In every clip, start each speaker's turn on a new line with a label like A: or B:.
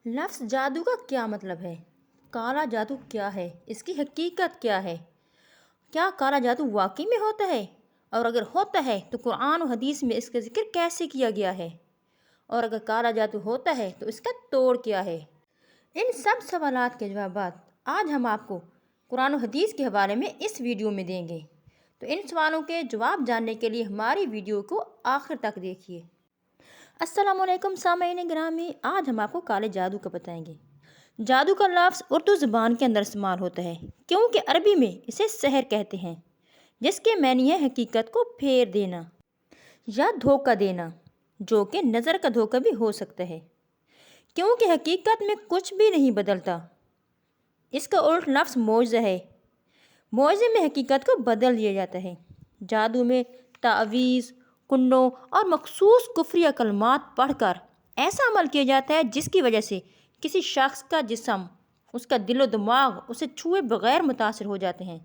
A: لفظ جادو کا کیا مطلب ہے؟ کالا جادو کیا ہے؟ اس کی حقیقت کیا ہے؟ کیا کالا جادو واقعی میں ہوتا ہے؟ اور اگر ہوتا ہے تو قرآن و حدیث میں اس کا ذکر کیسے کیا گیا ہے؟ اور اگر کالا جادو ہوتا ہے تو اس کا توڑ کیا ہے؟ ان سب سوالات کے جوابات آج ہم آپ کو قرآن و حدیث کے حوالے میں اس ویڈیو میں دیں گے۔ تو ان سوالوں کے جواب جاننے کے لیے ہماری ویڈیو کو آخر تک دیکھیے۔ السلام علیکم سامعین گرامی، آج ہم آپ کو کالے جادو کا بتائیں گے۔ جادو کا لفظ اردو زبان کے اندر استعمال ہوتا ہے کیونکہ عربی میں اسے سحر کہتے ہیں، جس کے معنی ہے حقیقت کو پھیر دینا یا دھوکہ دینا، جو کہ نظر کا دھوکہ بھی ہو سکتا ہے کیونکہ حقیقت میں کچھ بھی نہیں بدلتا۔ اس کا الٹ لفظ معجزہ ہے۔ معجزے میں حقیقت کو بدل دیا جاتا ہے۔ جادو میں تعویذ، کنوں اور مخصوص کفریہ کلمات پڑھ کر ایسا عمل کیا جاتا ہے جس کی وجہ سے کسی شخص کا جسم، اس کا دل و دماغ اسے چھوئے بغیر متاثر ہو جاتے ہیں،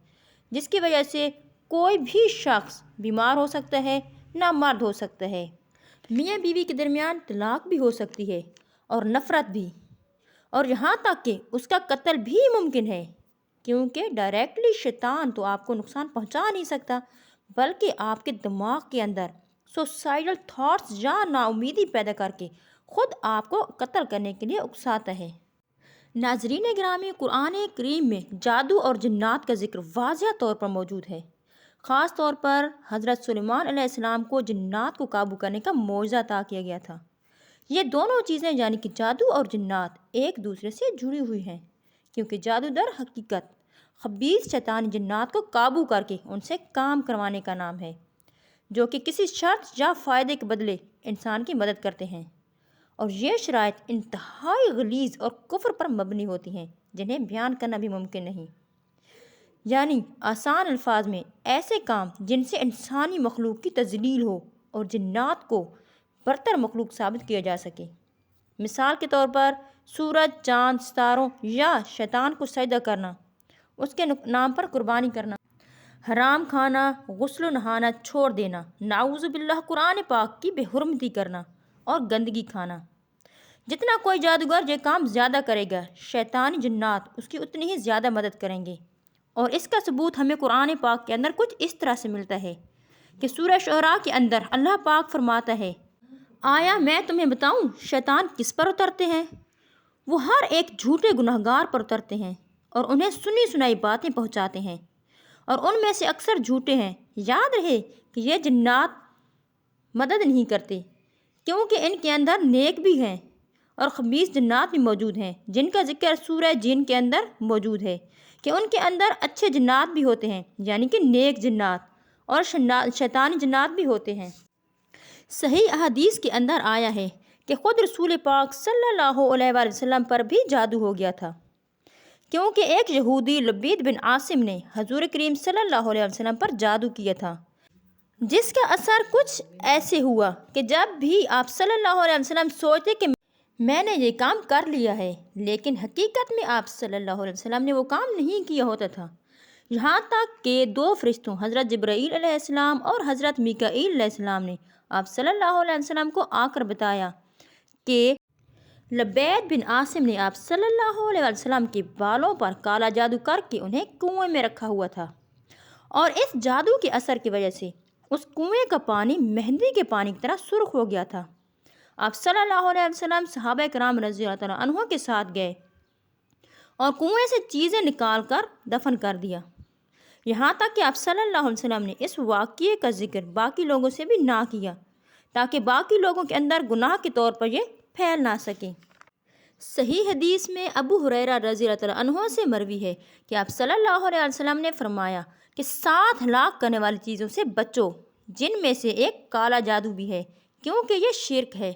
A: جس کی وجہ سے کوئی بھی شخص بیمار ہو سکتا ہے، نامرد ہو سکتا ہے، میاں بیوی کے درمیان طلاق بھی ہو سکتی ہے اور نفرت بھی، اور یہاں تک کہ اس کا قتل بھی ممکن ہے کیونکہ ڈائریکٹلی شیطان تو آپ کو نقصان پہنچا نہیں سکتا بلکہ آپ کے دماغ کے اندر سوسائڈل تھاٹس یا ناامیدی پیدا کر کے خود آپ کو قتل کرنے کے لیے اکساتا ہے۔ ناظرین گرامی، قرآن کریم میں جادو اور جنات کا ذکر واضح طور پر موجود ہے۔ خاص طور پر حضرت سلیمان علیہ السلام کو جنات کو قابو کرنے کا معجزہ عطا کیا گیا تھا۔ یہ دونوں چیزیں یعنی کہ جادو اور جنات ایک دوسرے سے جڑی ہوئی ہیں کیونکہ جادو در حقیقت خبیث شیطانی جنات کو قابو کر کے ان سے کام کروانے کا نام ہے، جو کہ کسی شرط یا فائدے کے بدلے انسان کی مدد کرتے ہیں، اور یہ شرائط انتہائی غلیظ اور کفر پر مبنی ہوتی ہیں جنہیں بیان کرنا بھی ممکن نہیں۔ یعنی آسان الفاظ میں ایسے کام جن سے انسانی مخلوق کی تذلیل ہو اور جنات کو برتر مخلوق ثابت کیا جا سکے۔ مثال کے طور پر سورج، چاند، ستاروں یا شیطان کو سجدہ کرنا، اس کے نام پر قربانی کرنا، حرام کھانا، غسل و نہانا چھوڑ دینا، نعوذ باللہ قرآن پاک کی بے حرمتی کرنا اور گندگی کھانا۔ جتنا کوئی جادوگر یہ کام زیادہ کرے گا، شیطانی جنات اس کی اتنی ہی زیادہ مدد کریں گے، اور اس کا ثبوت ہمیں قرآن پاک کے اندر کچھ اس طرح سے ملتا ہے کہ سورہ شعراء کے اندر اللہ پاک فرماتا ہے، آیا میں تمہیں بتاؤں شیطان کس پر اترتے ہیں؟ وہ ہر ایک جھوٹے گناہگار پر اترتے ہیں اور انہیں سنی سنائی باتیں پہنچاتے ہیں، اور ان میں سے اکثر جھوٹے ہیں۔ یاد رہے کہ یہ جنات مدد نہیں کرتے کیونکہ ان کے اندر نیک بھی ہیں اور خبیث جنات بھی موجود ہیں، جن کا ذکر سورہ جن کے اندر موجود ہے کہ ان کے اندر اچھے جنات بھی ہوتے ہیں یعنی کہ نیک جنات، اور شیطانی جنات بھی ہوتے ہیں۔ صحیح احادیث کے اندر آیا ہے کہ خود رسول پاک صلی اللہ علیہ وآلہ وسلم پر بھی جادو ہو گیا تھا کیونکہ ایک یہودی لبید بن عاصم نے حضور کریم صلی اللہ علیہ وسلم پر جادو کیا تھا، جس کا اثر کچھ ایسے ہوا کہ جب بھی آپ صلی اللہ علیہ وسلم سوچتے کہ میں نے یہ کام کر لیا ہے، لیکن حقیقت میں آپ صلی اللہ علیہ وسلم نے وہ کام نہیں کیا ہوتا تھا، یہاں تک کہ دو فرشتوں حضرت جبرائیل علیہ السلام اور حضرت میکائیل علیہ السلام نے آپ صلی اللہ علیہ وسلم کو آ کر بتایا کہ لبید بن عاصم نے آپ صلی اللہ علیہ وسلم کے بالوں پر کالا جادو کر کے انہیں کنویں میں رکھا ہوا تھا، اور اس جادو کے اثر کی وجہ سے اس کنویں کا پانی مہندی کے پانی کی طرح سرخ ہو گیا تھا۔ آپ صلی اللہ علیہ وسلم صحابہ کرام رضی اللہ تعالیٰ عنہ کے ساتھ گئے اور کنویں سے چیزیں نکال کر دفن کر دیا، یہاں تک کہ آپ صلی اللہ علیہ وسلم نے اس واقعے کا ذکر باقی لوگوں سے بھی نہ کیا تاکہ باقی لوگوں کے اندر گناہ کے طور پر یہ پھیل نہ سکے۔ صحیح حدیث میں ابو ہریرہ رضی اللہ تعالیٰ عنہ سے مروی ہے کہ آپ صلی اللہ علیہ وسلم نے فرمایا کہ 7 ہلاک کرنے والی چیزوں سے بچو، جن میں سے ایک کالا جادو بھی ہے کیونکہ یہ شرک ہے۔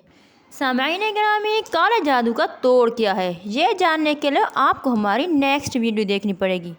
A: سامعین گرامی، کالے جادو کا توڑ کیا ہے، یہ جاننے کے لیے آپ کو ہماری نیکسٹ ویڈیو دیکھنی پڑے گی۔